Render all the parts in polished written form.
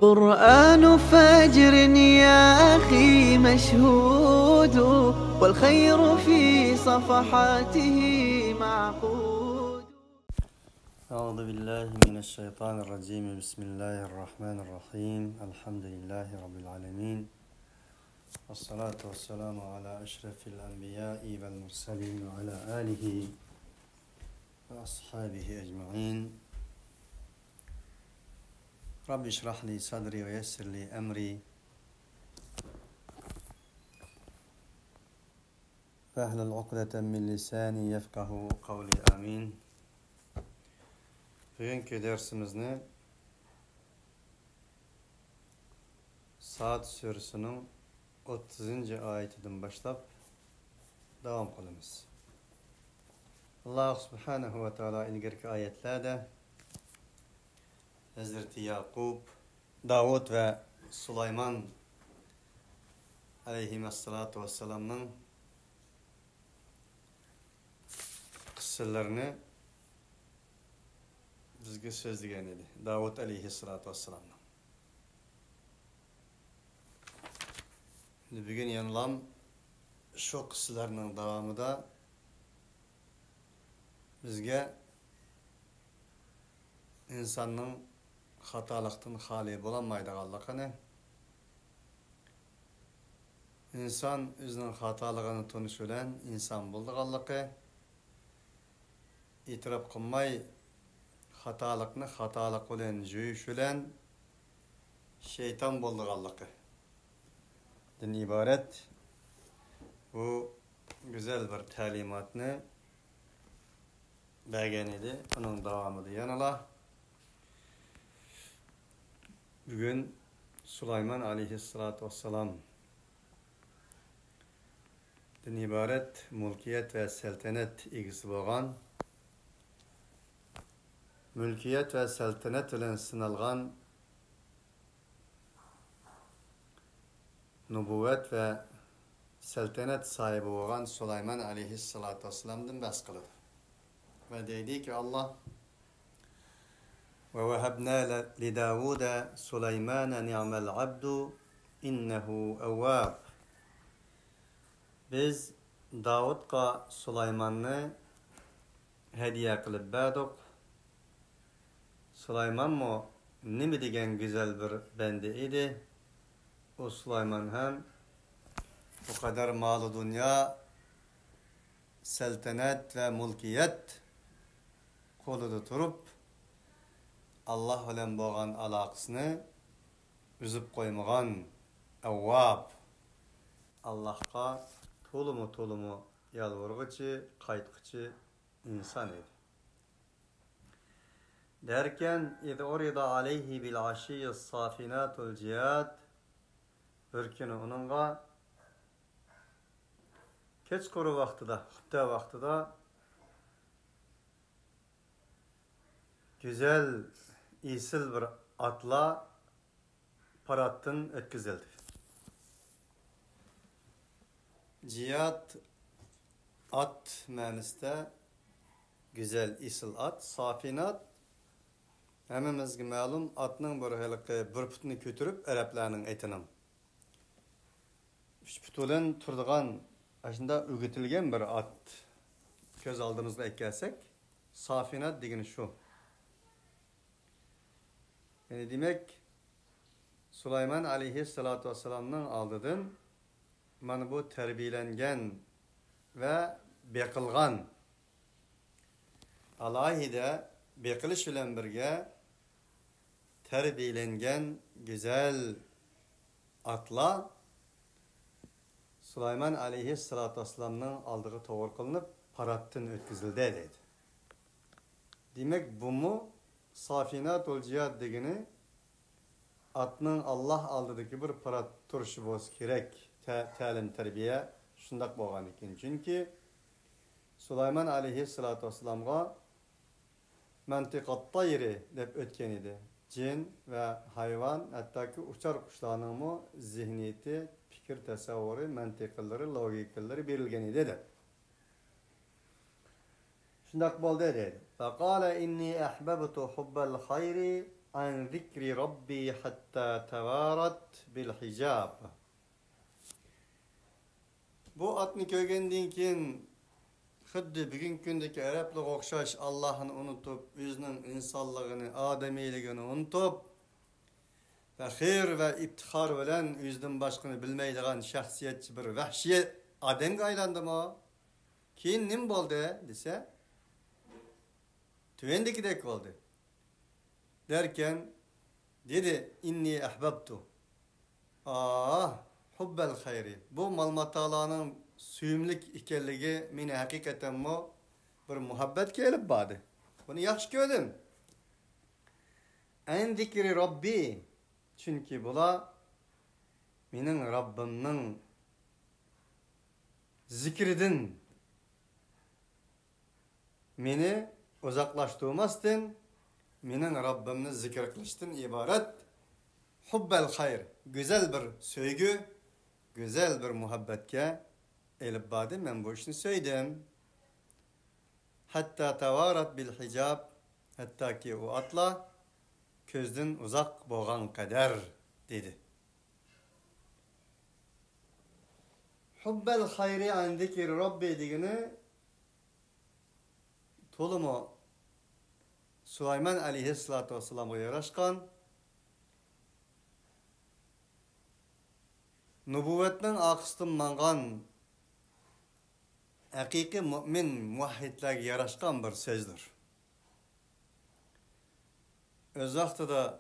قرآن فجر يا أخي مشهود والخير في صفحاته معقود. أعوذ بالله من الشيطان الرجيم. بسم الله الرحمن الرحيم. الحمد لله رب العالمين، والصلاة والسلام على أشرف الأنبياء والمرسلين وعلى آله وأصحابه أجمعين. رب اشرح لي صدري ويسر لي أمري واحلل عقدة من لساني يفقه قولي. آمين. Bugünkü dersimizni Saat Suresi'nin 30. ayetinden başlap devam kılımız. Allah Subhanahu ve Teala ilgirki ayetlerde Hazreti Yakub, Davud ve Süleyman aleyhissalatu vesselam'ın kıssalarını bizga so'zlagan edi. Davud alayhissalatu vassalamdan. Bugun yanılam shu qissalarning davomida bizga insonning xatolikdan xoli bo'lolmaydiganligini, inson o'zining xatoligini tunish bilan inson bo'lganligi, e'tirof qilmay xatolikni xatolik bilan jo'yish bilan shayton bo'lganligi dan iborat bu go'zal bir ta'limotni bergan edi. Uning davomida yana bugun Süleyman alayhissalatu vassalam dan iborat mulkiyat va saltanat egasi bo'lgan, mülkiyet ve saltanat bilen sınalgan nübüvvet ve saltanat sahibi olan Süleyman aleyhissalatu vesselam'dan bahs kılır. Ve dedi ki Allah: "Ve vehebna li Davuda Süleymana ni'mel abdu innehu evvab." Biz Davud'a Süleyman'ı hediye kılıp verdik. Süleyman mı nimi degen güzel bir bende idi. O Süleyman hem o kadar malı dünya, saltanat ve mulkiyet koluda turup Allah bilen boğan alaqısını üzüp koymagan evvab, Allah'a tolumu yalvargıcı, kaytgıcı insan idi. Derken اِذْ اُرِضَ عَلَيْهِ بِالْعَشِيِّ الصَّافِنَاتُ الْجِيَادِ bir günü onunla keç koru vaxtıda, hütte vaxtıda güzel, isil bir atla paratın ötküzildi. Ciyad at mənisdə güzel, isil at, safinat hemimizge malum atның bir putunu kötürüp Araplarning aytınım. Üç putulan turdigan aşında ögetilgen bir at göz aldığınızda ekelsek safinat degeni şu. Yani demek Süleyman aleyhissalatu vesselam'ның aldıdan mana bu terbiyelengen ve beqilgan alayhide beqilish bilan birga terbiyelengen güzel atla Süleyman aleyhissalatu vesselam'ның aldığı toğır kılınıp parattan ötküzildi dedi. Demek bu mu safinatul cihad degeni atның Allah aldıdaki bir parat turuşu boz kerek ta'lim terbiye şundak bolgan ekan. Çünkü Süleyman aleyhissalatu vesselam'a mantiqat tayri deb ötken edi. Cin ve hayvan, hatta ki uçar kuşlarının mı zihniyeti, fikir tasavvuru, mantiqaları, logikaları verilgen edi de. Şundak boldu dedi. Faqala inni ahbabtu hubbal hayri an zikri rabbi hatta tevarat bil hijab. Bu atni kögendiğin kin xuddi bugünkü gündeki Araplık okşaş Allah'ını unutup, özünün insanlığını, ademiyligini unutup, fəxir ve iftihar bilen özünün başkını bilmeydiğen şahsiyetçi bir vahşi adem aylandı mı? Keyin nim boldu dese, tüvendikidek oldu. Derken, dedi, inni ahbabtu. Hubbel hayri. Bu malmatalanın suyumlik ikelliği mine hakikaten mu bir muhabbet kelip badı. Bunu yaxşı gördüm. En zikri Rabbi. Çünkü bula minin Rabbimnin zikridin meni uzaklaştırmasın, minin Rabbimni zikir kılıştın ibaret hubbel hayr. Güzel bir söygü, güzel bir muhabbetke elip badı. Ben bu işini söyledim. Hatta tevarat bil hicab, hatta ki o atla közden uzak boğan kadar dedi. Hubbel hayri an zikri Rabbi digini tolumu Süleyman aleyhissalatu vesselam'a yaraşkan nübüvvetten akıstın mangan hakiki mümin muvahhidlerge yaraşkan bir sözdür. Öz vaxtıda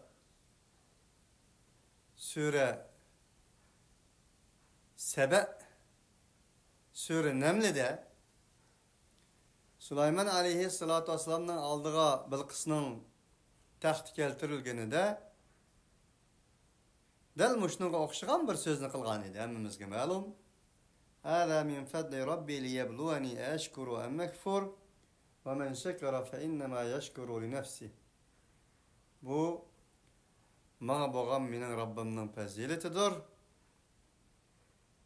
Sure Sebe Sure Neml'de Süleyman aleyhissalatu vesselam'dan aldığı Bilqis'nin taxt keltirilgenide del muşnuga okşagan bir sözünü kılgan idi. Hemmimizge ma'lum. Hâzâ min fadli rabbi liyebluweni eşkuru em mekfur ve men şekara fe innemâ yeşkuru li nefsi. Bu bana boğan minin Rabbimnin faziletidir.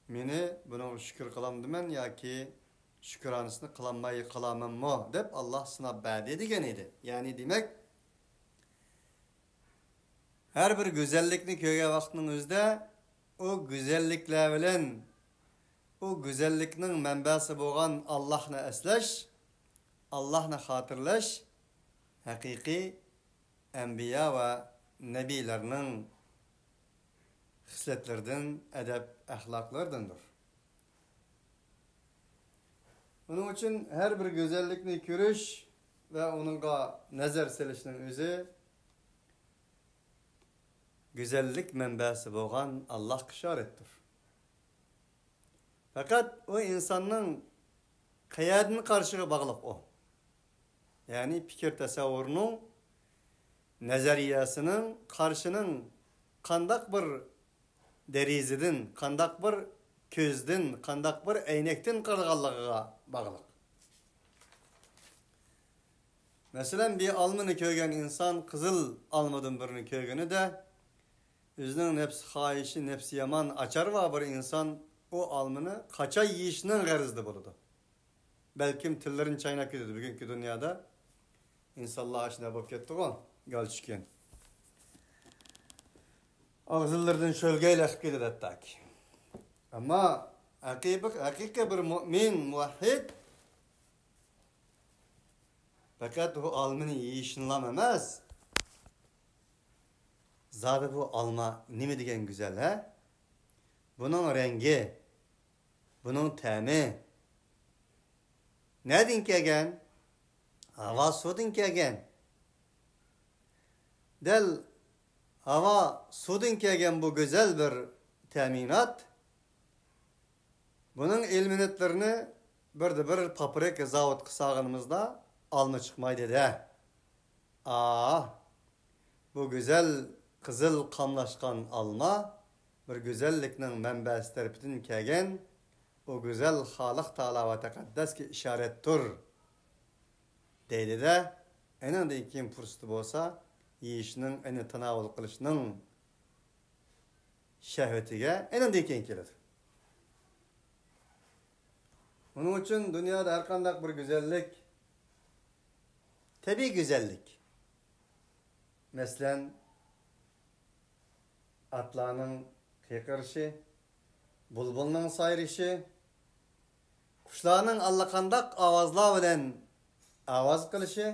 Meni bunu şükür kılam demen ya ki şükranısını kılanmayı kılamam mı dep Allah sınab bade degen idi. Yani demek her bir güzellikni köye vaktinin özde o güzellikler bilen o güzelliknin menbası boğan Allah'na esleş, Allah'na hatırlaş, hakiki enbiya ve nebilerinin hisletlerden, edep, ahlaklardandır. Onun için her bir güzellikni görüş ve onunla nazar selişinin özü güzellik menbası boğan Allah işarettir. Fakat o insanın kıyadını karşıya bağlıq o. Yani fikir tasavvurunun nazariyasının karşının kandak bir derizidin, kandak bir közdin, kandak bir eynektin kırgallığa bağlıq. Mesela bir almını köygen insan kızıl almadın birini köygeni de özünün nefsi haişi, nefsi yaman açar var bir insan o almını kaça yiyişinin garizdi buludu. Belki tillerin çaynak gidiyordu bugünkü dünyada. İnsallah aşina bak kettik o. Galçıken. Ağzıllardan şölgeyle akıdı da ki. Ama hakiki bir mümin, muvahhid fakat o almını yiyişinlam emez. Zaten bu alma nimi degen güzel he? Bunun rengi, bunun temi. Nedin kegen? Hava sudin kegen. Del hava sudin kegen bu güzel bir teminat. Bunun ilminetlerini bir paprika zavut kısağınımızda alma çıkmaydı de. Bu güzel kızıl kamlaşkan alma bir güzelliknin menbesi terpitin kegen o güzel Halik Teala ve Tekaddes ki işarettir deydi de eninde kim fırsatı bolsa yiyişinin eni tanavul kılışının şehvetige eninde kim gelir. Onun için dünyada her kandak bir güzellik tabi güzellik Meslen atlarning qiyqirishi, bulbulning sayrishi, qushlarning allaqandaq ovozlar bilan ovoz qilishi,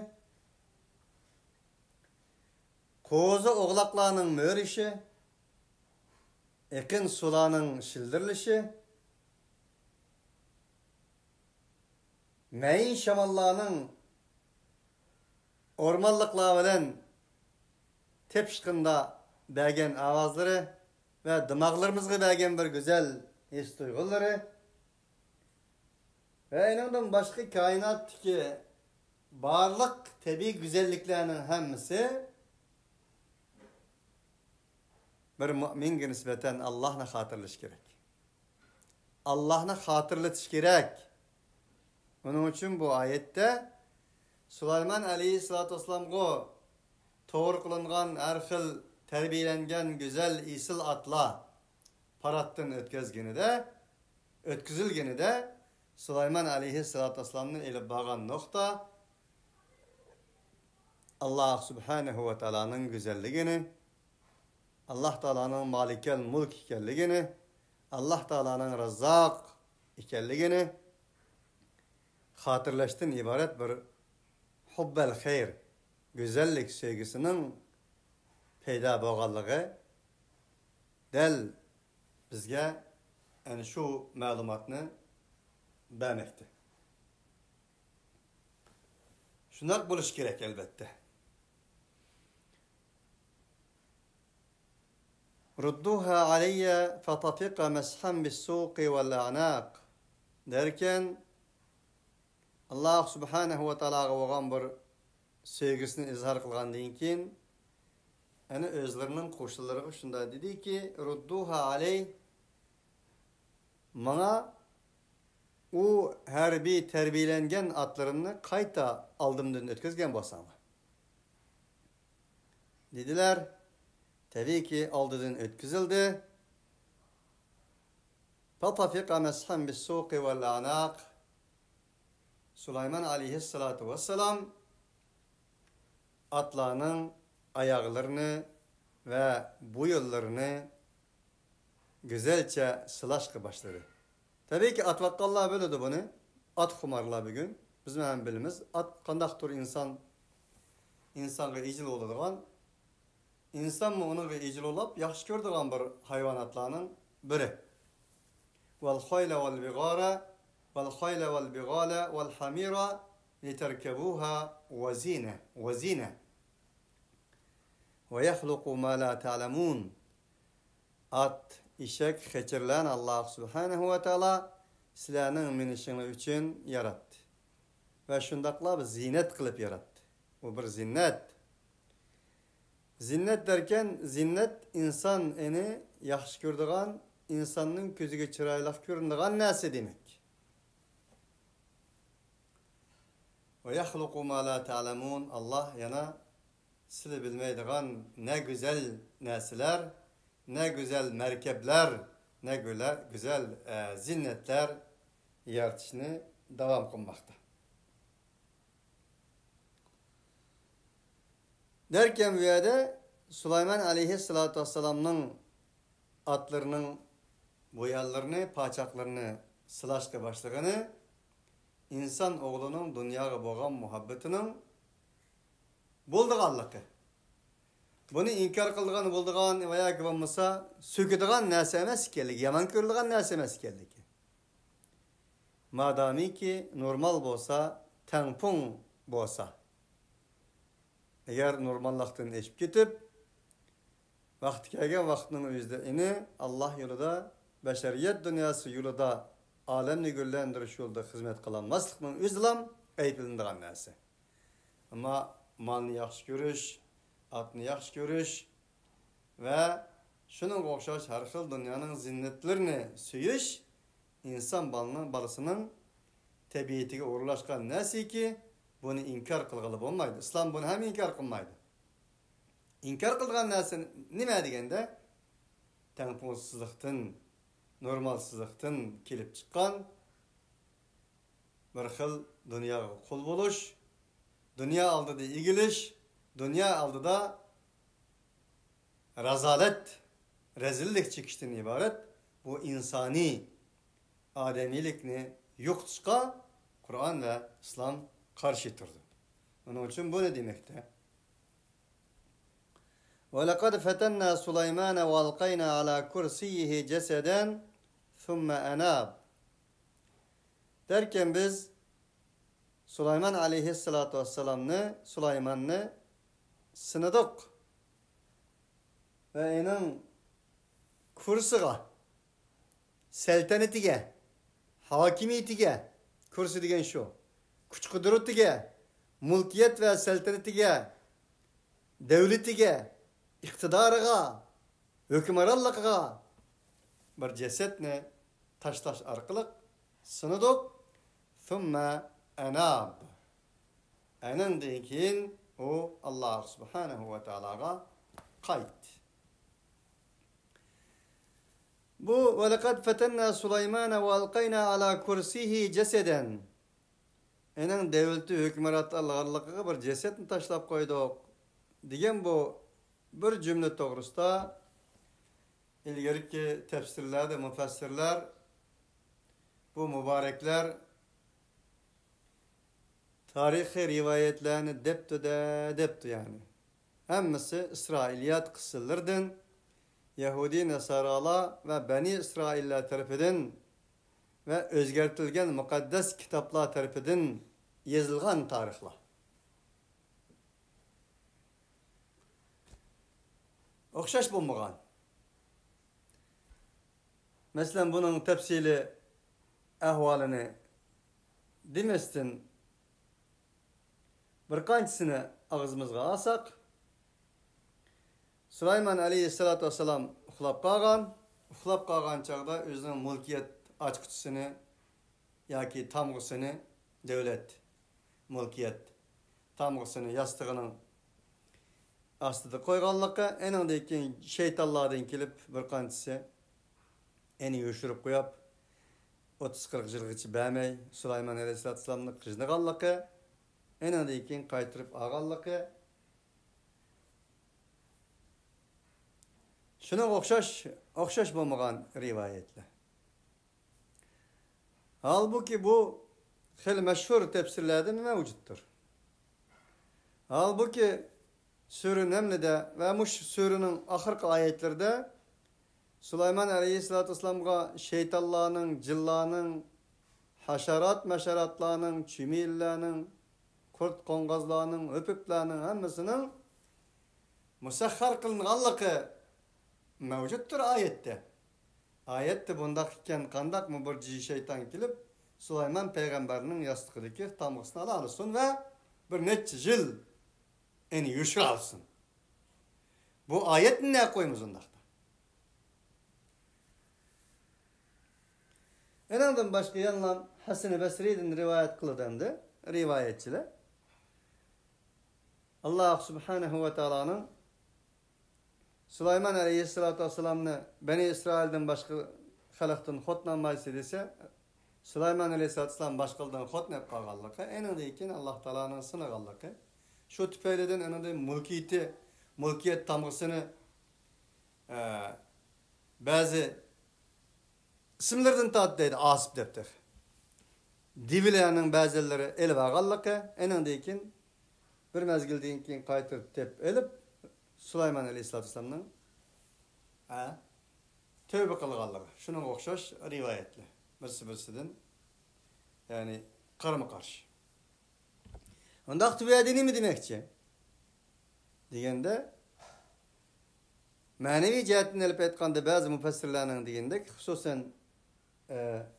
qo'zi o'g'loqlarning mo'rishi, ekin sularning shildirlishi, mayin shamollarning o'rmonliqlar bilan tepishqinda bergen avazları ve dimağlarımızga bergen bir güzel his tuyg'ulari ve inandan başka kainatdaki barliq tabiiy güzelliklerinin hammasi bir müminga nisbeten Allah'ni hatırlash kerak. Allah'ni hatırlatish kerak. Onun için bu ayette Süleyman aleyhissalatu vesselamga to'g'ri qilingan har xil terbiyelengen güzel isil atla parattan ötküzülgenide Süleyman aleyhissalatu vesselam'ın elib bağan nokta Allah subhanahu ve ta'ala'nın güzelliğini, Allah Teala'nın malikel mulk ikenligini, Allah Teala'nın razzaq ikenligini hatırlaştın ibaret bir hubbel hayr, güzellik sevgisinin peyda bo'lganligi del bizga ana shu ma'lumotni bermoqda. Shunday bo'lish kerak albatta. Rudduha alayya fatafiqa mashan bis-suq wal-a'naq derken Allah subhanahu ve ta'alaga bo'lgan bir sevgisini izhar qilgandan keyin ana özlerinin qo'shnilarga shunday dediki, rudduha alay mana u harbiy terbiyelengen atlarını qayta aldımdan ötközgen bo'lsanglar. Dediler, tabii ki aldıdan ötküzildi. Fatafiqa mashan bis-suq wal-a'naq Süleyman aleyhissalatu vesselam atlarının ayaklarını ve bu yollarını güzelce sılaşkı başladı. Tabii ki at vakkallar böyledi bunu. At kumarlar bir gün. Bizim hem bilimiz. At kandaktır insanga icil olurduğun. İnsan mı onun icil olup yaxşı gördüğün bir hayvanatlarının biri. Vel khayla vel bigara vel khayla vel bigala vel hamira literkebuha ve zine. Ve yahluqu ma la ta'lamun. At, işek, keçirlen Allah subhanahu ve ta'ala sizlerinin minişini için yarattı. Ve şundakla bir zinet kılıp yarattı. Bu bir zinnet. Zinnet derken zinnet insan eni yaxşı gördüğün, insanın gözüge çıraylık göründüğün nesi demek. Ve yahluqu ma la ta'lamun. Allah yana sizi bilmeydiğin ne güzel nesiller, ne güzel merkepler, ne güzel zinnetler yaratışını devam kılmakta. Derken bu yerde Süleyman aleyhissalatu vesselam'ın atlarının boyallarını, paçaklarını sılaşka başlığını, insan oğlunun dünyaya boğan muhabbetinin bulduğanlığı. Bunu inkar kıldıgan, bulduğan veya ki olmasa söküdüğün nesi emes kellik, yaman körülüğün nesi emes kellik. Madami ki normal bolsa, tempun bolsa. Eğer normallıktan eşip gitip, vakti kelgen vaktinin özdeğini Allah yolunda, beşeriyet dünyası yolunda, alemni güllendiriş yolunda hizmet kılanmazlıkının özdeğim eypilindiğin nesi. Ama malını yaxşı görüş, atını yaxşı görüş ve şunun okşaş her xil dünyanın zinnetlerini süyüş, insan balısının tabiiyetiga uğurlaşkan nesi ki, bunu inkar kılgılı olmaydı. İslam bunu hem inkar kılmaydı. İnkar kılgan nesi nime degende? Temponsuzluktan, normalsızlıktan kelip çıkan bir xil dünyaga kul buluş, dünya aldıda igiliş, dünya aldıda razalet, rezillik çıkıştan ibaret bu insani ademilikni yok tutuşka Kur'an ve İslam karşı durdu. Onun için bu ne demekte? وَلَقَدْ فَتَنَّا سُلَيْمَانَ وَالْقَيْنَا عَلَى كُرْسِيِّهِ جَسَدًا ثُمَّ أَنَابَ derken biz Süleyman aleyhissalatu vesselam'ını sınadık. Ve onun kursuga, seltanetiga, hakimiyetiga, kursu degen şu, kuch kudretiga, mulkiyet ve seltanetiga, devletiga, iktidariga, hükümranlıkıga bir cesetni taşlaş arkalık sınadık. Thumma anab. Anandan keyin o Allah subhanahu ve ta'alaga qayt. Bu ve lekad fetenna Süleyman'a ve alqayna ala kursihi ceseden. Enin devleti hükümranlıkıga bir cesetni taşlap koyduk. Degen bu bir cümle doğrusunda ilgeriki tefsirlerde müfessirler bu mübarekler tarihi rivayetlerini deptu yani. Hemmisi İsrailiyat kısırlardan Yahudi Nesarala ve Beni İsrailler tarafından ve özgertilgen mukaddes kitaplar tarafından yazılgan tarihler. Okşaş bulmagan. Mesela bunun tefsili ahvalini demestin bir qanchasini ağzımızga alsak, Süleyman aleyhissalatu vesselam uxlab qolgan chaqda o'zining mulkiyat ochqichisini yoki tamg'isini davlat mulkiyat tamg'isini yastig'ining ostida qo'yganligi, endan keyin shaytonlardan kelib bir qanchasi eni yoshirib qo'yib 30-40 yilgacha bermay Süleyman aleyhissalatu vesselamni qijniganligi, endan keyin qaytirib olganligi. Şuna okşaş bulmagan rivayetler. Halbuki bu hel meşhur tefsirlerden mevcuttur. Halbuki Sure Neml'de ve muş surenin ahırkı ayetlerde Süleyman aleyhissalatu vesselam'a şeytanlarının, cillarının, haşerat meşeratlarının, çimillerinin, kurt kongazlarının, öpüklerinin hemmisinin musahhar kılınganlığı mevcuttur ayette. Ayette bundayken kandak mı bir şeytan gelip Süleyman peygamberinin yastıkıdaki tamgısını alırsın ve bir neçe yıl eni yuşur alsın. Bu ayet ne koymuş ondakta? Enandan başka yanılan Hasan-ı Basri'den rivayet kılıdandı. Rivayetçiler. Allah subhanahu ve ta'ala'nın Süleyman aleyhissalatu vesselam'ını Beni İsrail'den başka halktan hotlanmaysa dese, Süleyman aleyhissalatu vesselam başkalardan hotlanıp kalganlığı, enindeyken Allah Teala'nın sınıganlığı, şu tüpeyleden eninde mulkiyet tamgısını bazı isimlerden tattıydı, asip deptir. Divilerinin bazıları elip ağallığı, enindeyken bir mezgilden keyin qaytırıp tep elip, Süleyman aleyhissalatu vesselam'ın tövbe kılganlığı. Şunun okşaş rivayetli. Birisinden yani karma karşı. Onda tübeyedini mi demekçi? Degende manevi cihetini elip etkanda bazı müfessirlerinin degende hususen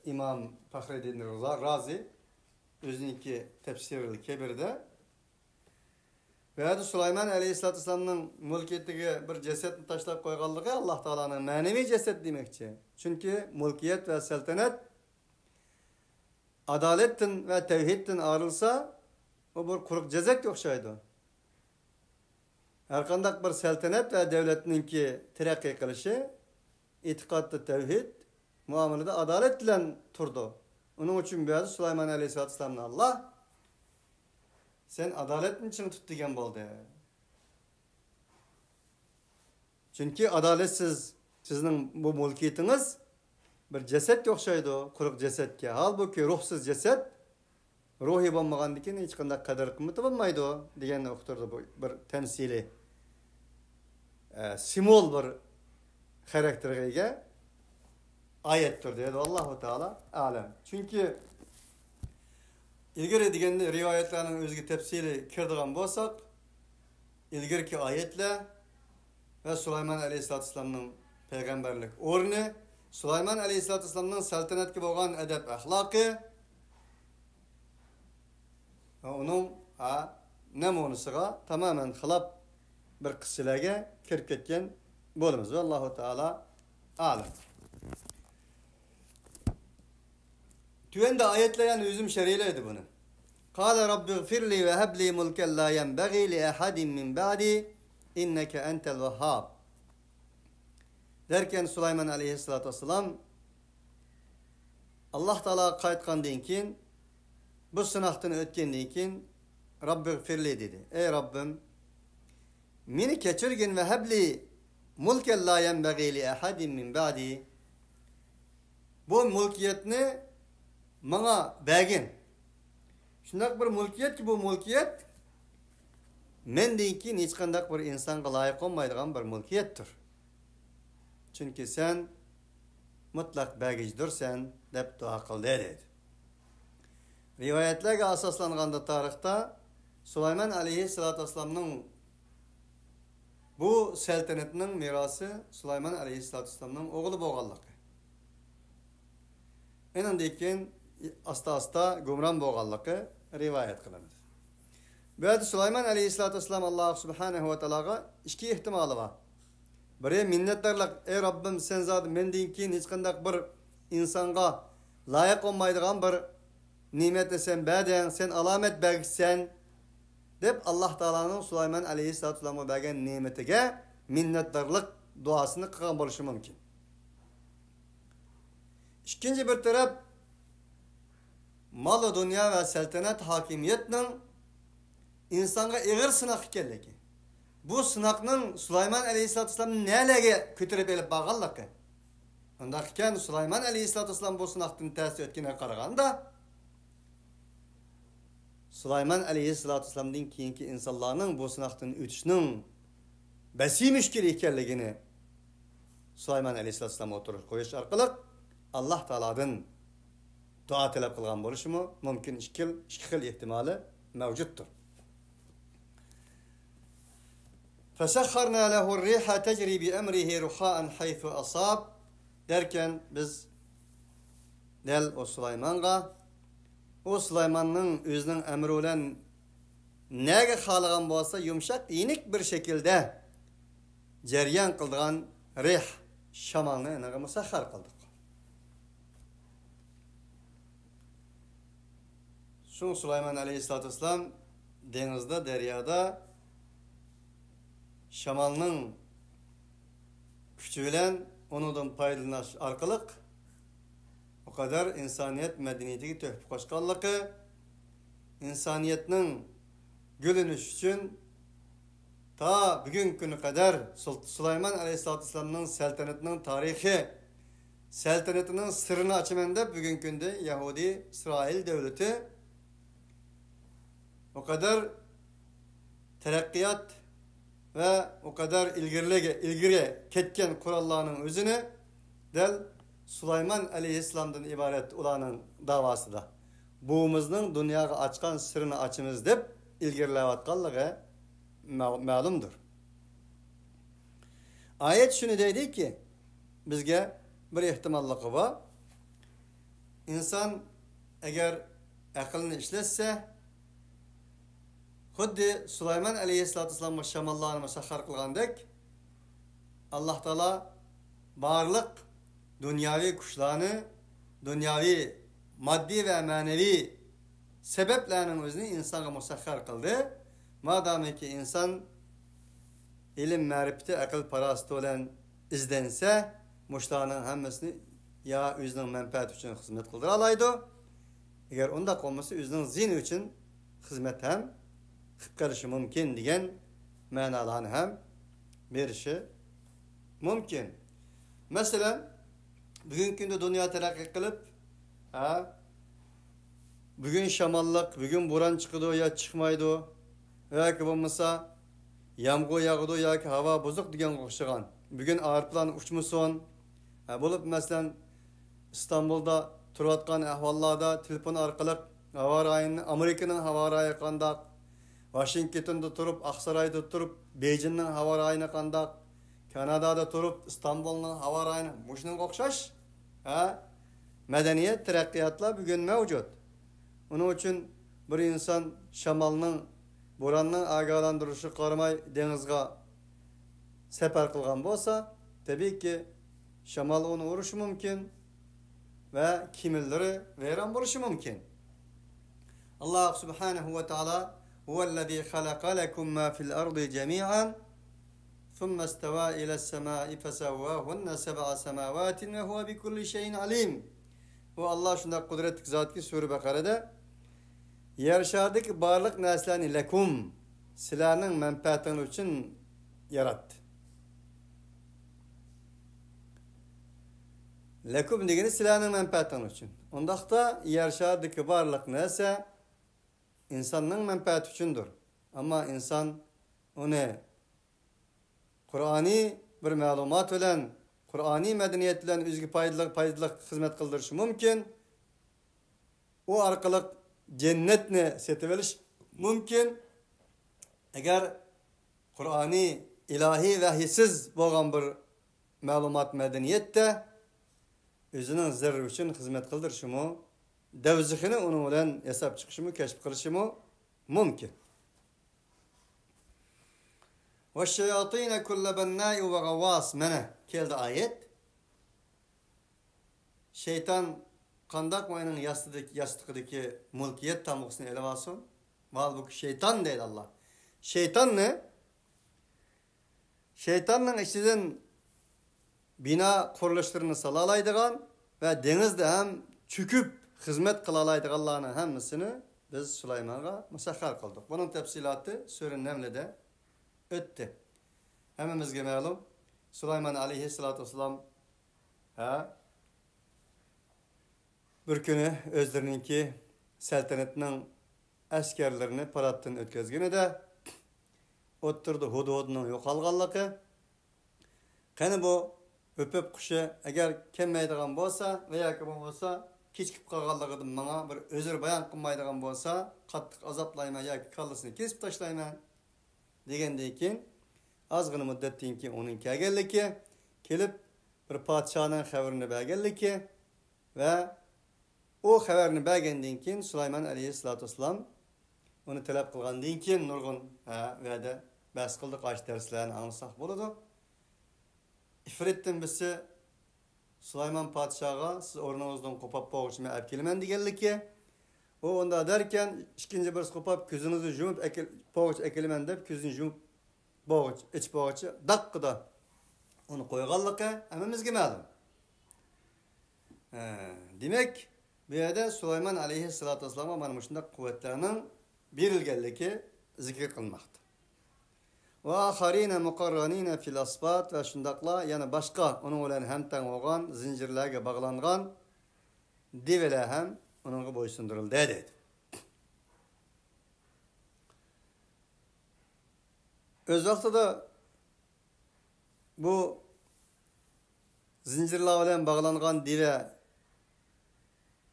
İmam Fahreddin Razi özünki tefsirli kebirde ve Süleyman aleyhissalatu vesselam'ın mulkiyetdeki bir cesetni taşlap koyganlığı Allah Teala'nın manevi ceset demekçi. Çünkü mulkiyet ve seltenet adaletten ve tevhidden ayrılsa o bir kuruk cezek yokşaydı. Her kandak bir seltenet ve devletininki terakki kılışı itikadda tevhid muamelede adalet ile turdu. Onun için bir Süleyman aleyhissalatu vesselam'ın Allah sen adaletin için tut degen boldu. Çünkü adaletsiz sizin bu mülkiyetiniz bir ceset o'xshaydi, quruq cesetga. Halbuki ruhsiz ceset ruhi bo'lmagandan keyin hech qanday qadr qimmati bo'lmaydi degan o'qtirdi bu bir temsili simbol bir xarakterga ega ayettir dedi Allahu Teala alem. Çünkü ilgari deganda rivoyatlarning o'ziga tafsili kirdigan bo'lsak, ilgirki ayetlar ve Süleyman Aleyhisselam'ın peygamberlik o'rni, Süleyman Aleyhisselam'ın saltanatga bo'lgan adab ahlakı ve onun namunasiga tamamen xilop bir qissalarga kirib ketgan bo'lamiz. Allohu Teala alim. Tüyende ayetleyen üzüm şeriyleydi bunu. Kâle Rabbi gfirli ve hebli mulken la yenbeği li ehadin min ba'di inneke entel vehhab. Derken Süleyman Aleyhisselatü Vesselam Allah Teala qaytgandan keyin bu sınaqdan o'tgandan keyin Rabbi gfirli dedi. Ey Rabbim meni kechirgin ve hebli mulken la yenbeği li ehadin min ba'di. Bu mulkiyetni bana bergin. Şundak bir mülkiyet ki bu mülkiyet menden keyin hech qanday bir insonga loyiq olmaydigan bir mülkiyettir. Çünkü sen mutlak bergijdirsen deb duo qildi dedi. Rivayetlerge asaslanganda tarixta Süleyman Aleyhisselatü Vesselam'ın bu saltanatning mirası Süleyman Aleyhisselatü Vesselam'ın oğlu bo'lganligi. Endan keyin asta gumron bo'lganligi rivayet qilindi. Bu yerda Süleyman Aleyhisselatü Vesselam Allah Subhanahu ve Teala'ga ikki ehtimoli var. Biri minnetdarlik, ey Rabbim sen zat mendan keyin hech qanday bir insonga loyiq olmaydigan bir ne'mat sen berding, sen alamet bergitsen deb Allah Teala'nın Süleyman Aleyhisselatü Vesselam'a bergan ne'matiga minnetdarlik duasını qilgan bo'lishi mumkin. İkinci bir taraf mal dünya ve saltanat hakimiyetinin insanga ağır sınav ekanligi. Bu sınavning Süleyman Aleyhisselatü Vesselam'ni nelarga ko'tarib elib borganligi. Unda ekan Süleyman Aleyhisselatü Vesselam bu sınavdan ta'sir etganiga qaraganda Süleyman Aleyhisselatü Vesselam'dan keyingi insonlarning bu sınavdan o'tishining basi mushkul ekanligini Süleyman Aleyhisselatü Vesselam o'tirib qo'yish orqali Allah Teala'dan dua talep kılgan bo'lishi mumkin. İki xil ihtimali mevcuttur. فَسَخَّرْنَا لَهُ الرِّيحَ تَجْرِي بِأَمْرِهِ رُخَاءً حَيْثُ أَصَابَ derken biz del o Süleyman'a o Süleyman'ın özünün emri olan nege xalagan bolsa yumşak yenik bir şekilde ceryan kıldıgan rih şamalını nege musakhar kıldık. Şu Süleyman Aleyhisselatü Vesselam denizde, deryada şamalının küçüğüyle onundan paydalanaş arkalık o kadar insaniyet medeniyetine töhfü koşkanlığı insaniyetinin gülünüş için ta bugün günü kadar Süleyman Aleyhisselatü Vesselam'ın saltanatının tarihi saltanatının sırrını açımında bugün günde Yahudi İsrail devleti o kadar terakkiyat ve o kadar ilgiri ketken kurallarının özünü del Süleyman Aleyhisselam'dan ibaret olanın davası da buğumuzun dünyaya açkan sırrını açımız deyip ilgirilevatkallığı malumdur. Ayet şunu dedi ki bizge bir ihtimallığı var. İnsan eğer akılını işletse xuddi Süleyman Aleyhisselatü Vesselam'ın şamallarını musakhar kılgandak Allah Teala barlık dünyavi kuşlarını, dünyavi maddi ve manevi sebeplerinin özünü insana musakhar kıldı. Madem ki insan ilim, marifeti, akıl parası olan izlense, muşlarının hemmesini ya özünün menfaati için hizmet kıldıra alaydı. Eğer onda olması özünün zihni için hizmet hem qilishi mumkin degan ma'nolarni ham berishi Mümkün. Mesela bugün günde dünya terakki kılıp bugün şamallık, bugün buran çıkıdı ya çıkmaydı. Veya ki bulmasa yağmur yağdı ya ki hava bozuk diyen kokşuğan. Bugün ağırplan uçmuşsun. Bulup mesela İstanbul'da turvatkan ahvallarda telefon arkalık hava rayını, Amerika'nın hava rayı kandak, Washington'da turup, Aksaray'da turup, Beijing'nin hava rayını kandak, Kanada'da turup, İstanbul'un hava rayını, muşunun kokşaş, medeniyet, terakkiyatla bugün mevcut. Onun için bir insan şamalının, buranın ağalandırışı karmay denizge sefer kılgan bolsa, tabii ki şamal onu vuruşu mümkün ve kimilleri veren buluşu mümkün. Allah subhanahu ve ta'ala huvellezî halaka lekum mâ fil ardı cemî'an thumme istevâ ilessemâi fesevvâhunne seb'a semâvâtin ve huve bikulli şeyin alim. Bu Allah şunda kudretlik zat ki Sure Bakara'da yer şerdeki barlık neslerini lekum sizlerinin menfaatiniz için yarattı. Lekum degeni silahının menfaatiniz için. Ondaqda yer şerdeki barlık neyse insanın menfaati içindir. Ama insan onu Kur'ani bir malumat bilen, Kur'ani medeniyet bilen özgü paydalık hizmet kıldırışı mümkün. O arkalık cennetne seteveliş mümkün. Eğer Kur'ani ilahi vahiysiz boğan bir malumat medeniyette özünün zerri için hizmet kıldırışı mı, devzikini onun bilen hesap çıkışı mı, keşf kılışı mı mümkün. وَالشَّيَاطِينَ كُلَّ بَنَّاءٍ وَغَوَّاسٍ Mene keldi ayet. Şeytan kandak oyunun yastıkıdaki mülkiyet tamıksını ele alsın. Halbuki şeytan değil Allah. Şeytan ne? Şeytanın işinin bina kuruluşlarını salalaydıgan ve denizde hem çüküp hizmet kılalaydıgan Allah'ın hemmisini biz Süleyman'a musahhar kıldık. Bunun tefsilatı Sure Neml'de öttü. Hemimizge malum Süleyman aleyhissalatu vesselam bir günü özlerininki saltanatının askerlerini parattan ötközgeni de oturdu hududunun yo'qolganligi. Qani bu öpüp kuşu eğer kelmaydigan bolsa veya ki bo'lmasa kechikib qolganligidan menga bir özür bayan qilmaydigan bolsa qattiq azaplayman yoki kallasini kesib tashlayman degandan keyin ozgina muddatdan keyin uning kelganligi kelib bir podshoning xabarini berganligi va o xabarni bergandan keyin Süleyman alayhissalatu vesselam uni talab qilgandan keyin nurg'un va'da bas qildik ash darslarni anglasak bo'ladi. İfrittin bizi Süleyman Padişah'a siz ornunuzdan kopap boğuçma ep kelmen deganligi. O onda derken ikinci bir kopap gözünüzü yumup boğuç ekilmen deb gözünü yumup boğuç iç boğuçu daqqida onu qo'yganligi hammamizga ma'lum. Demek bu yerda Süleyman alayhissalatu vesselam'a mana shunday quvvatlarning berilganligi zikr qilmoqda. Ve aharine mukarranine fil asbat ve şundakla yani başka onun olan hemten olan zincirlerge bağlangan develer hem onun boysunduruldu dedi. Öz vakti da bu zincirler olan bağlangan deve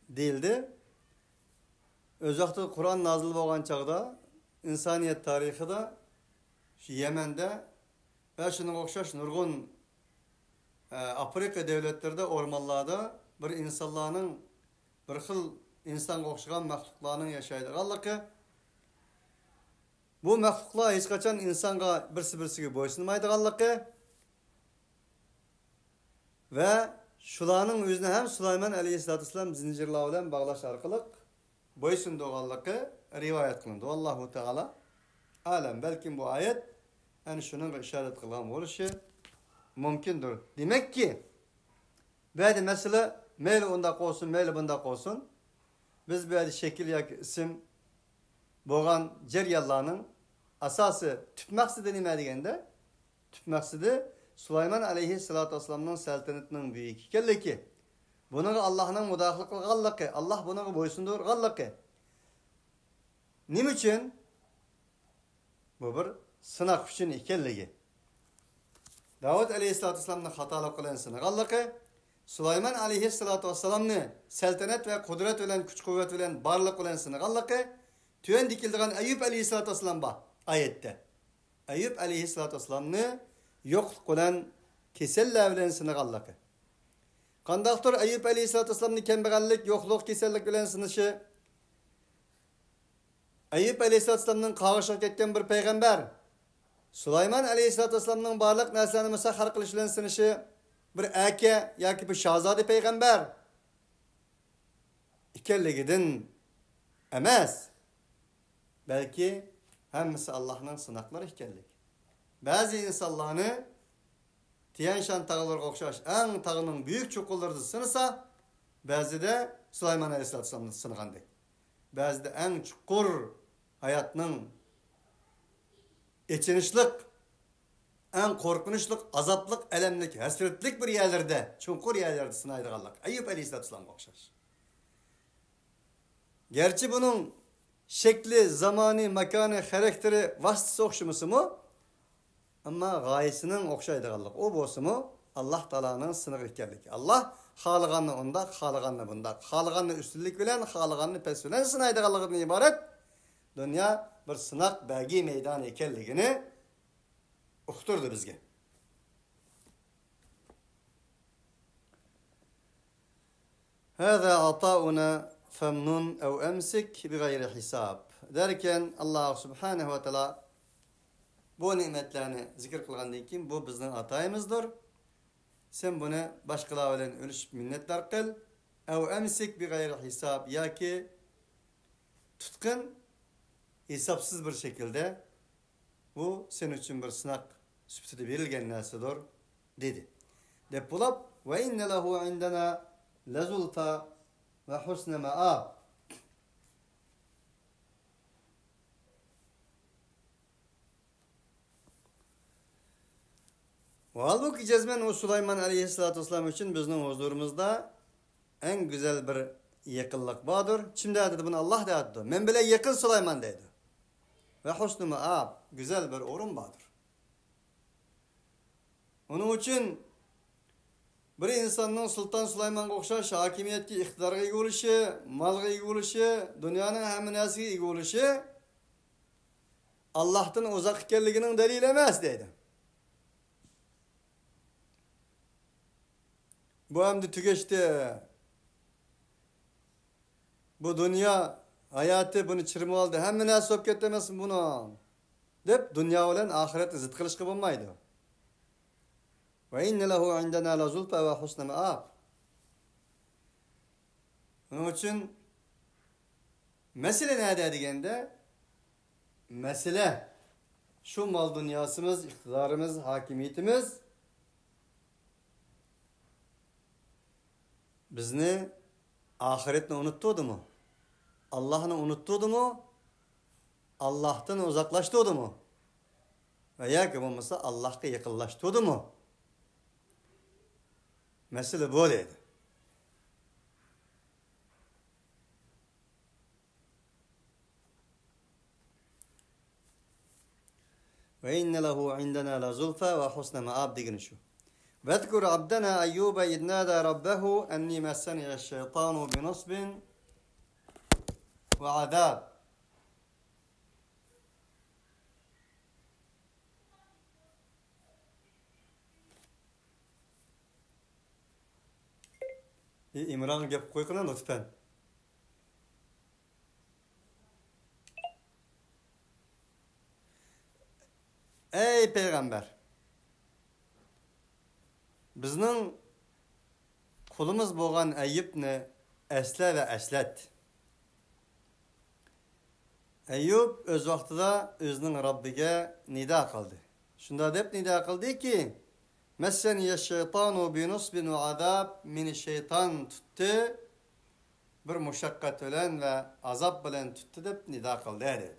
değildi. Öz vakti Kur'an nazil olan çağda insaniyet tarihi de şu Yemen'de ve şunun okşaş nurgun Afrika devletlerinde ormanlarda bir insanların bir xil insan okşagan mahluklarının yaşaydığı bu mahluklar hiç kaçan insanga birisi boysunmaydığı ve şularının özüne hem Süleyman aleyhissalatu vesselam zincirler bilen bağlaş arkalık boysunduğu rivayet kılındı. Allahu Teala alem belki bu ayet yani şunun işaret kılan oluşu mümkündür. Demek ki böyle mesela meyli onda olsun, meyli bunda olsun biz böyle şekil ya isim boğan ceryallarının asası tüp maksidi nime degende tüp maksidi Süleyman aleyhissalatu vesselam'ın saltanatının büyük ekanligi. Bunaga Allah'ның mudahlik qilganligi, Allah bunaga bo'ysundirganligi. Nima uchun? Bu bir sınaq uchun ekanligi. Davud aleyhissalatu vesselam'ning xatolik qilgan sınaqanligi, Süleyman aleyhissalatu vesselam'ni saltanat ve kudret bilan, kuch-quvvat bilan, barliq bilan sınaqanligi, tüyen dikildigan Ayyub aleyhissalatu vesselam bor ayetde. Ayyub aleyhissalatu vesselam'ni yo'qlik bilan kasallar bilan sınaqanligi. Qandaqdir Ayyub aleyhissalatu vesselam'ni kambag'allik, yo'qlik, kasallik bilan sinashi, Ayyub aleyhissalatu vesselam'ning qag'ishib ketgan bir payg'ambar, Süleyman aleyhissalatu vesselam'ning barliq narsalarni musahhar qilish bilan sinashi, bir aka yoki bir shahzoda payg'ambar ekanligidan emas, balki hammasi Allohning sinoqlari ekanligi. Ba'zi insonlarni Tiyan Shan tağlarga o'xshash eng tağning büyük cho'qqilarida sinasa, ba'zida Süleyman aleyhissalatu vesselam'ni sinagandek. Ba'zida eng chuqur hayotning echinishlik, eng qo'rqinchlik, azoblik, alamlik, hasratlik bir yerlarda, chuqur yerlarda sinaydiganlik. Ayyub aleyhissalatu vesselamga o'xshash. Gerçi bunun şekli, zamanı, makani, karakteri vasıtası o'xshamasimi, ama g'oyasining o'xshaydiganlik o bo'lsa-mu, Alloh taolaning sınığı ekanligi. Allah xohlaganni unda, xohlaganni bunda, xohlaganni ustunlik bilan, xohlaganni past bilan sinaydiganligidan iborat. Dünya bir sınaq bagi meydanı ekanligini uqtirdi bizga. Hada ata'una famnun ev emsik bigayri hisab. Derken Allah subhanahu ve taala bu nimetlerini zikir kılgandan keyin bu bizning atayımızdır. Sen bunu başkalar bilan ölüşüp minnetler kıl. Ev emsik bigayri hisab, yoki tutqin hesapsız bir şekilde bu sen için bir sınav sübtide verilgen narsadır dedi. Dep bulab ve inne lehu indana lazulfa ve husne ma'ab. Halbuki cezmen o Süleyman aleyhissalatu vesselam için bizning huzurumuzda en güzel bir yakınlık vardır. Şimdi dedi bunu Allah dedi. Men bile yakın Süleyman dedi. Ve husnu ma'ab, güzel bir orun vardır. Onun için bir insanın Sultan Süleyman'a o'xshash hakimiyetki, iqtidarga ega bo'lishi, malga ega bo'lishi, dunyoning hamma narsaga ega bo'lishi Allohdan uzoq ekanligining dalili emas dedi. Bu hamda tugashdi. Bu dünya hayatı bunu çirmib oldi. Hamma narsa bo'lib ketdi emasmi buni? Deb dunyo bilan oxiratni zid qilishga bo'lmaydi. Ve inne lehu indana lazulfa ve husne ma'ab. Onun için mesele nerede degende? Mesele şu mal dünyasımız, iktidarımız, hakimiyetimiz bizni ahiretni unutturdu mu? Allah'ını unutturdu mu? Allah'tan uzaklaştırdı mu? Veya ki olmasa Allah'a yakınlaştırdı mu? Mesele böyleydi. Ve inne lehu indana la zulfa ve husne ma'ab degini şu. Vezkur abdana Eyyuba idnada rabbehu enni messeniye şeytanu binusbin ve azab. İmran gap koyqina lütfen. Ey peygamber. Bizning qulimiz bo'lgan Ayyubni esla ve eslat. Ayyub öz vaqtida o'zining Robbiga nido qildi. Shunda deb nido qildiki, Messeniye şeytanu binusbin ve azab, meni şeytan tuttu, bir muşakkat bilen ve azab bilen tuttu deb nido qildi dedi.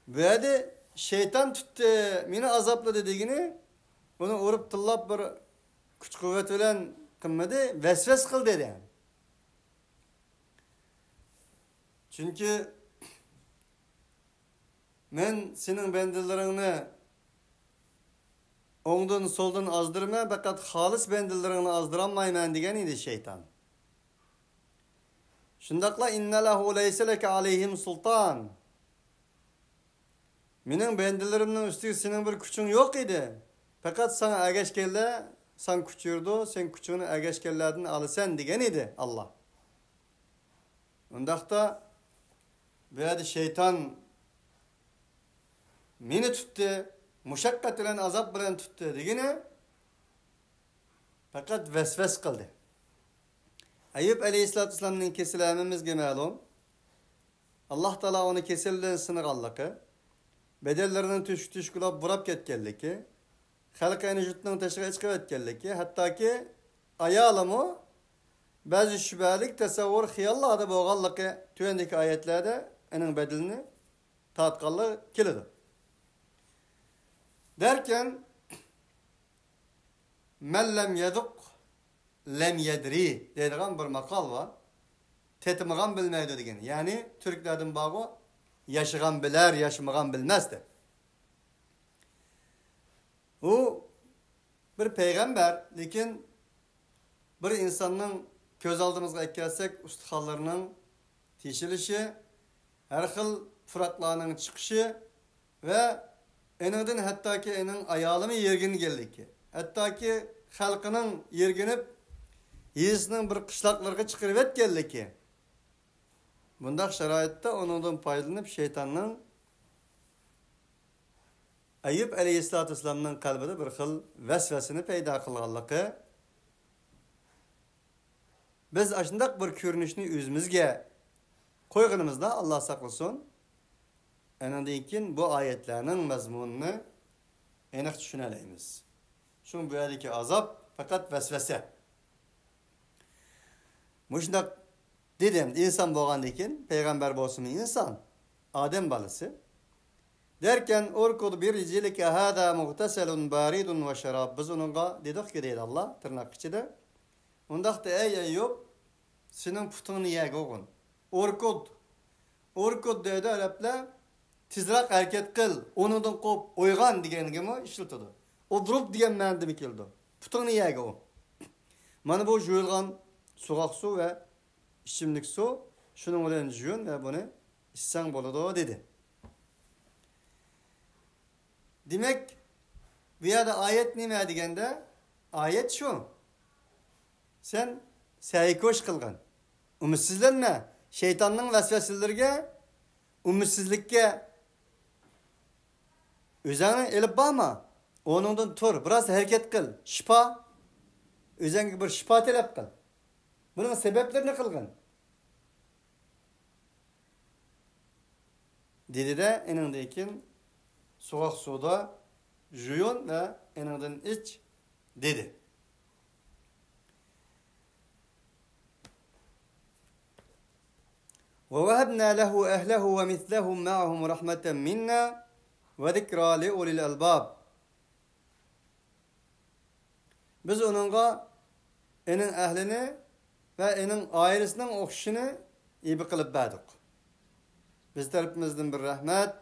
Bu yerda şeytan tuttu, meni azapladı degini, onu urup tıllap bir kuch kuvvet bilen kılmadı, vesves kıl dedi. Çünkü men senin bendelerini ondan soldan azdırma, fakat halis bendelerini azdıramayman degen idi şeytan. Şundakla inna lahu leyse leke aleyhim sultan. Mening bendelerimning üstüge senin bir kuchun yok idi. Fakat sana ergeçkelle sen kuchurdu, sen kuchunu ergeçkellerden alısan degen idi Allah. Ondaqda bu yerda şeytan meni tuttu, muşakkat bilen azap bilen tuttu degini fakat vesves kıldı. Ayub aleyhissalatu vesselam'ın kesilemimizge ma'lum. Allah Taala onu kesilden sınırallıkı, bedellerinin tüşkülap burap ketkenliki, halkayını jutның teşkil çıkıp etkenliki, hatta ki ayalımı bazı şüphalik tasavvur hiyallarda boğallıkı tüyendeki ayetlerde onun bedelini tatkallı kilidi. Derken men lem yeduk lem yedri dediğin bir makal var. Tetimigan bilmeydi degen. Yani Türklerden bağı yaşıgan biler, yaşamagan bilmezdi. O bir peygamber, lekin bir insanın göz aldığımızda ekkelsek ustahallarının tişilişi, her xil fıratlarının çıkışı ve eniden hatta ki enin ayalımı yergin geldi ki. Hatta ki halkının yerginip yiyisinin bir kışlaklarına çıkırıvet geldi ki. Bundaq şaraitte onundan paylanıp şeytanın Ayub aleyhissalatu vesselam'ın kalbide bir xil vesvesini peyda kılganlığı. Biz aşındaq bir körünüşünü özümüzge koyğanımızda Allah saklasın. Enandan keyin bu ayetlerinin mazmununu aniq tushunaleymiz. Şun bu yerdeki azap fakat vesvese. Muşundaq dedim, insan bolğandan keyin peygamber bolsun insan, Adem balası. Derken orkud bir rizilike hada muhtaselun baridun ve şarab. Biz onunla dedik ki deydi Allah tırnak içinde. Ondaqda ey Ayyub senin putunu yeg oğun. Orkud deydi Araplar tizrak hareket kıl. Onundan kop oygan degenigi mi işletidi. Odrup degen ma'nodami keldi. Putunu yeg oğun. Mana bu juyulgan soğuk su ve içimlik su şunun bilen juyun ve bunu içsang boladi dedi. Demek bu yerda ayet nima deganda? Ayet şu. Sen saykoş kılgan. Umitsizlenme. Şeytanın vesveselerine, umitsizlikке özüne elip bakma. Onundan tur, biraz hareket kıl. Şifa. Özüne bir şifa talep kıl. Bunun sebeplerini kılgan. Dedi de enindeyken soğuk suda juyun ve eninden iç dedi. وَوَهَبْنَا لَهُ أَهْلَهُ وَمِثْلَهُمْ مَعَهُمْ رَحْمَةً مِنَّا وَذِكْرَى لِأُولِي الْأَلْبَابِ. Biz onunla enin ehlini ve enin ailesinin okşunu iyi kılıp verdik. Biz tarafımızdan bir rahmet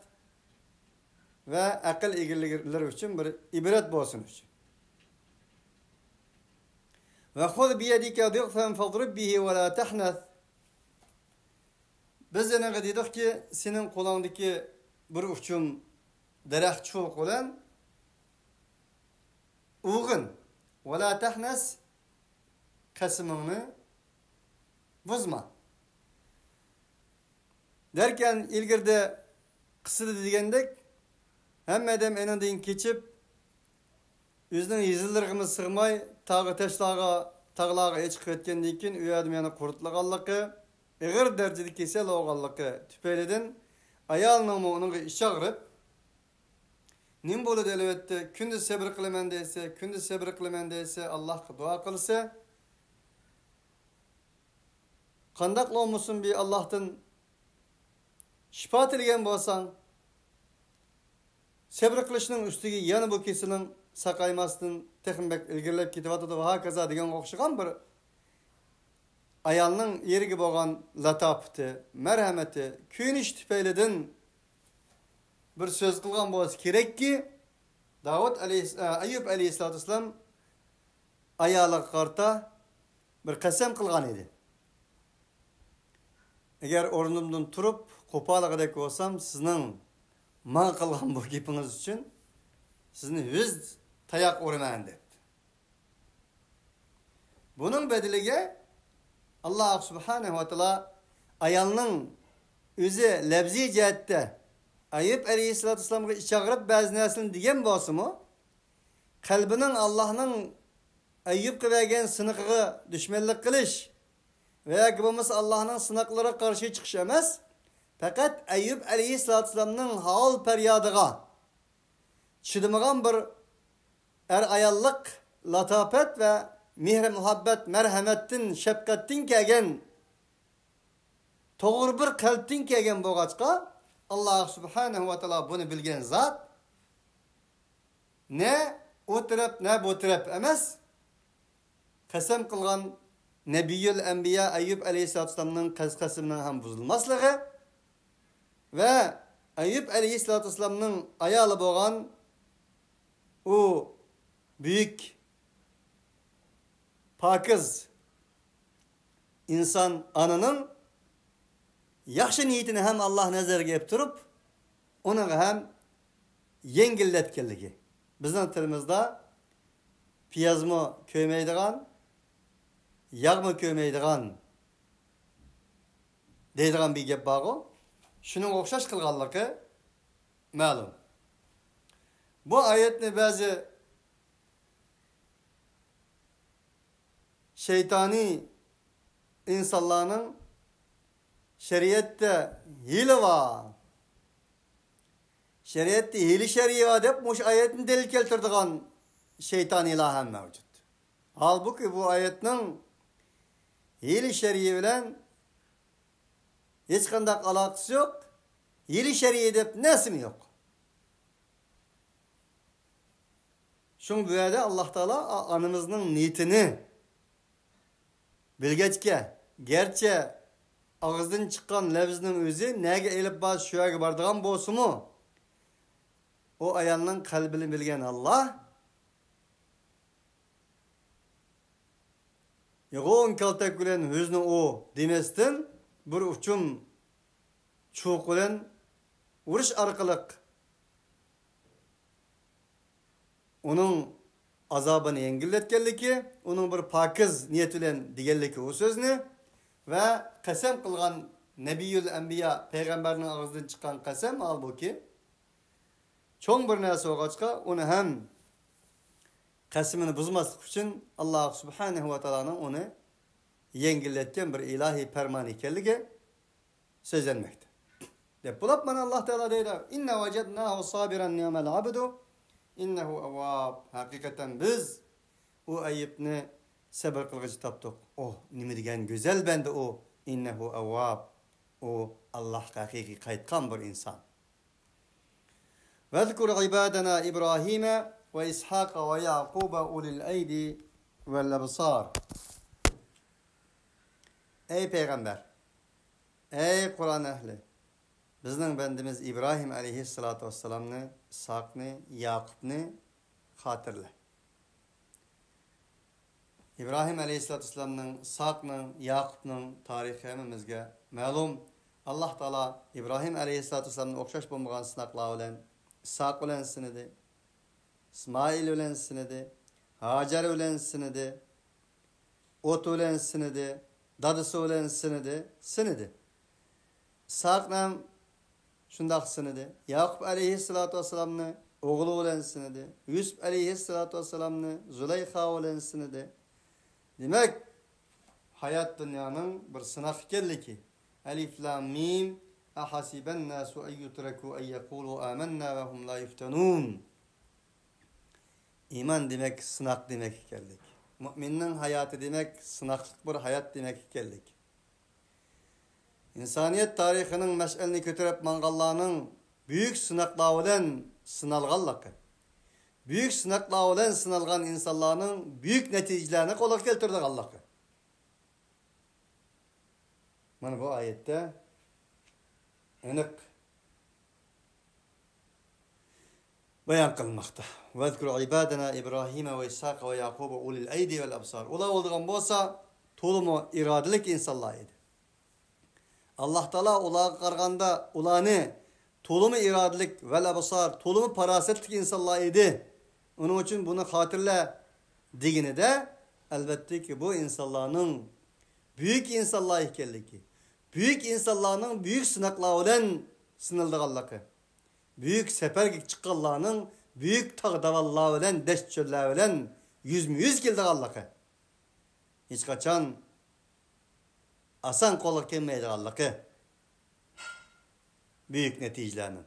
ve akıl ilgilileri için bir ibret bolsun için. وَخُذْ بِيَدِكَ ضِغْفًا فَضْرِبْ بِهِ وَلَا تَحْنَثْ. Biz yana dedik ki senin kolundaki bir uçum daraxt çubuq olan uğun وَلَا تَحْنَثْ kasımını bozma. Derken ilgirde kısıdı degendek hem edem enindin keçip yüzünün yüzülürgümü sığmay tağı teşlağa tağlağa eçik etkendiğin kin üyadım yana kurutlagallıkı eğer derecede kesel oğallıkı tüpeyleden ayalnamı onun işe ağırıp nim bolu delevette kündüz sabır kılemendeyse Allah'a dua kılsa kandaklı olmuşsun bir Allah'tan şifa tilgen bolsan sabr qilishning ustiga yana bu kesining saqaymasdan texnik ilgirlab ketyapti va hokazo degan o'xshagan bir ayolning eriga bo'lgan latofati, marhamati, kuyinish tufaylidan bir so'z qilgan bo'lsa kerakki, Ayyub alayhissalom ayoliga qarta bir qasam qilgan edi. Agar o'rnimdan turib, qo'polligidek bo'lsam, sizning man qilgan bu gapingiz uchun sizni o'z tayoq uraman debdi. Buning bedeliga Allah subhanahu wa ta'ala ayolning o'zi labzi jihatda Ayyub alayhissalomga chaqirib ba'zi narsalarni degan bo'lsa-mu, qalbining Allohning Ayyubga bergan siniqiga dushmanlik qilish va bo'lmasa Allohning sinoqlariga qarshi chiqish emas, faqat Ayyub alayhissalomning hol faryodiga chidamagan bir ayollik latofat va mehr muhabbat marhamatdan shafqatdan kelgan to'g'ri bir qalbdan kelgan bo'lg'achqa Allah subhanahu wa ta'ala bunu bilgen zat ne o taraf ne bu taraf emas qasam qilgan Nebiyül Enbiya Ayyub aleyhisselam'ın qasamının ham buzulmaslığı ve Ayyub aleyhisselam'ın ayalı bo'lgan o büyük pakiz insan anının yaxshi niyetini ham Allah nazarga olib turib, uni ham yengillatganligi. Bizning tilimizda piyazmi ko'maydigan, yog'mi ko'maydigan deydigan bir gap bor. Shuning o'xshash qilganligi ma'lum. Bu oyatni ba'zi şeytani insonlarning şeriatte hile var. Şeriatte hili şeriye var deyip muş ayetin delil keltirdiğin şeytaniler hem mevcut. Halbuki bu ayetin hili şeriye bilen hiç kandak alakası yok. Hili şeriye deyip nesimi yok. Şun böyle Allah Teala anımızın niyetini bilgeçke, gerçe ağızdan çıkan lafzının özü nege elip bazı şuaya bardıgan bolsu mu? O ayağının kalbini bilgen Allah yoğun kaltak gülen hüznü o demestin bir uçum çoğuk gülen uğruş arkalık onun azabını yengilletkenliki onun bir pakiz niyet bilen digenliki o sözünü ve qasam qilgan Nebiyül Enbiya peygamberinin ağzından çıkan qasam halbuki çoğun bir narsa olğaçqa onu hem qasamını buzmaslık için Allah subhanahu wa ta'ala'nın onu yengilletken bir ilahi ferman ekanligi sözlenmekte. Dep bulap mana Allah Teala deydi: "İnna vecednahu sabiran ni'mal abdu innehu awwab." Hakikaten biz o Ayyubni sabır kılgıcı taptık. Oh, nime degen güzel bende o. İnnehu awwab. O Allah hakiki kayıtkan bir insan. Vezkur ibadana İbrahim'e ve İshak'a ve Yaqub'a ulil eydi vel absar. Ey peygamber, ey Kur'an ehli, bizning bendimiz İbrahim aleyhissalatu vesselam'ni, İshak'ni, Yaqub'ni hatırla. İbrahim aleyhisselam'ın, İshak'ның, Yaqub'ның tarixi hemimizge ma'lum. Allah Teala İbrahim aleyhisselam'ın o'xshash bo'lmagan sinoqlar bilan İshak bilan sinidi, İsmail bilan sinidi, Hajar bilan sinidi, Ot bilan sinidi, dadisi bilan sinidi. İshak ham shundoq sinidi. Yaqub aleyhisselam'ni o'g'li bilan sinidi, Yusuf aleyhisselam'ni Zulayxa bilan sinidi. Demek hayat dünyanın bir sınav ekanligi. Alif lam mim ahasiben nasu en yutraku en yaqulu amanna ve hum la yuftanun. İman demek sınav demek ekanligi. Müminning hayatı demek sınaqlık bir hayat demek ekanligi. İnsaniyet tarixinin meş'elini kötürüp mangallarının büyük sınaqlar bilen sınalganlıqı. Büyük sınaqlar bilen sınalgan insanların büyük neticelerini qo'lga keltirdiganlıqı. Mana bu ayette aniq bayan qilmoqda. Vezkur ibadana İbrahim ve İshaq ve Yaqub ulul aydi vel absar. Ular olgan bolsa, to'liq irodalik insonlar edi. Allah Taala ularga qaraganda ularni to'liq irodalik vel absar, to'liq parasatlik insonlar edi. Onun için bunu hatırla degini de elbette ki bu insanların büyük insanlar ekanligi, büyük insanların büyük sınaqlar bilan sınıldıganlığı, büyük seferge chiqqanlarning büyük tog' davallar bilan dasht cho'llar bilan yüz keldiganlığı. Hech qachon asan qo'lga kelmaydiganlığı. Büyük neticelerni.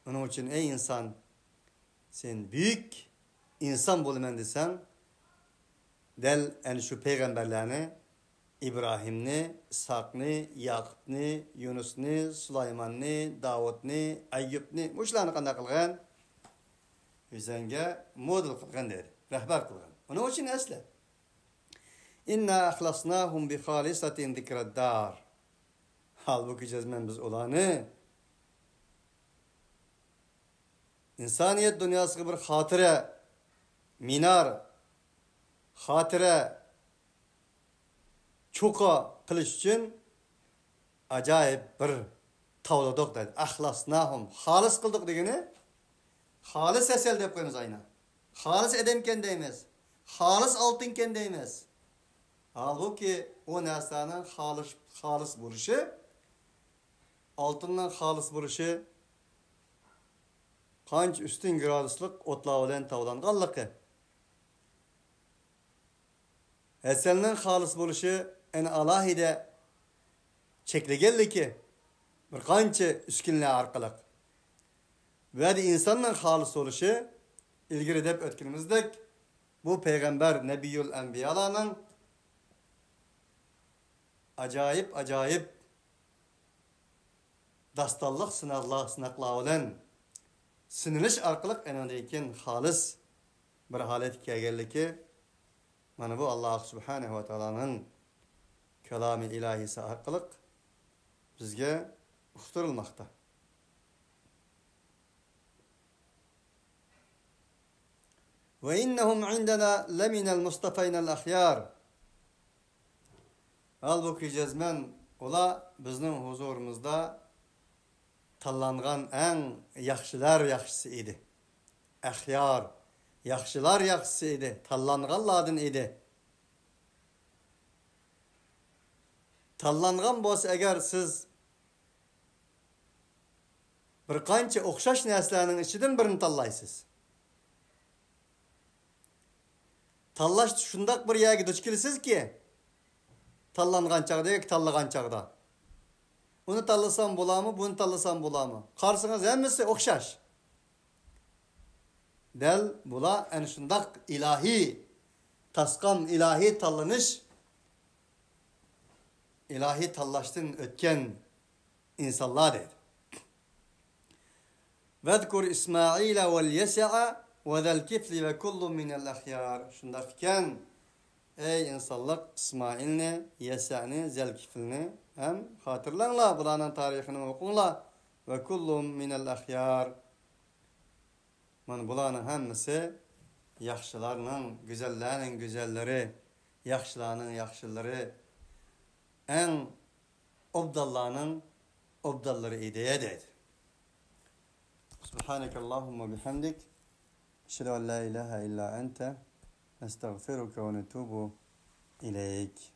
Onun için ey insan, sen büyük insan bulaman desen, del en şu peygamberlerini, İbrahim'ni, İshak'ni, Yaqub'ni, Yunus'ni, Süleyman'ni, Davud'ni, Ayyub'ni, muşlarını qanday qilgan? Bizanga model qilgan dedi, rahbar qilgan. Onun için esle. İnna ahlasnahum bi khalisatin zikraddar. Halbuki cezmen biz ularni İnsaniyet dünyasıga bir xotira, minar, xotira, cho'qa qilish uchun ajoyib bir tavladoq dedi. Ahlasnahum, xolis qildik degani, xolis asal deb qo'yamiz aynan. Xolis adamken deymiz, xolis oltinken deymiz. Halbuki o narsaning xolis bo'lishi, oltinning xolis bo'lishi qancha üstün graduslik o'tlar bilan tavlanganligi. Asalning xolis bo'lishi en alohida cheklaganligi bir qancha uskunlar orqali. Va insonning xolis bo'lishi ilgari deb o'tganimizdek bu payg'ambar nabiyul anbiyalarning ajoyib dastalliq sınaqlar bilan sinilish orqali enandekin xolis bir holatga kelganligi mana bu Alloh subhanahu va taolaning kalomi ilohisi orqali bizga uqtirilmoqda. Ve innahum indana laminal mustafaynal akhyar. Halbuki cezmen ola bizning huzurumuzda tanlangan en yaxshilar yaxshisi edi. Ahyar, yaxshilar yaxshisi edi, tanlanganlardan edi. Tanlangan bo'lsa agar siz bir qancha o'xshash narsalarning ichidan birini tanlaysiz. Tanlash shundoq bir yerga duch kelasizki, tanlangan chaqda yoki tanlagan chaqda. Onu tanlasam bulamı, bunu tanlasam bulamı. Karşınız hemmisi okşaş. Del bula en şundak ilahi, taskan ilahi tallanış, ilahi tallaştın ötken insanlar dedi. Vezkur İsmail'e vel yesa'a ve zel kifli ve kullu minel ahyar. Şundakken ey insanlık İsmail'ni, Yesa'ni, Zelkifil'ni hem hatırlanla buranın tarihini okunla ve kullum minel ahyar. Man buranın hemmisi yaxşılarının, güzellerinin güzelleri, yaxşılarının yaxşıları, en obdallarının obdalları ideye dedi. Subhaneke Allahumma bihamdik. Eşhedü en la ilahe illa ente. Estağfiruke ve netubu ileyk.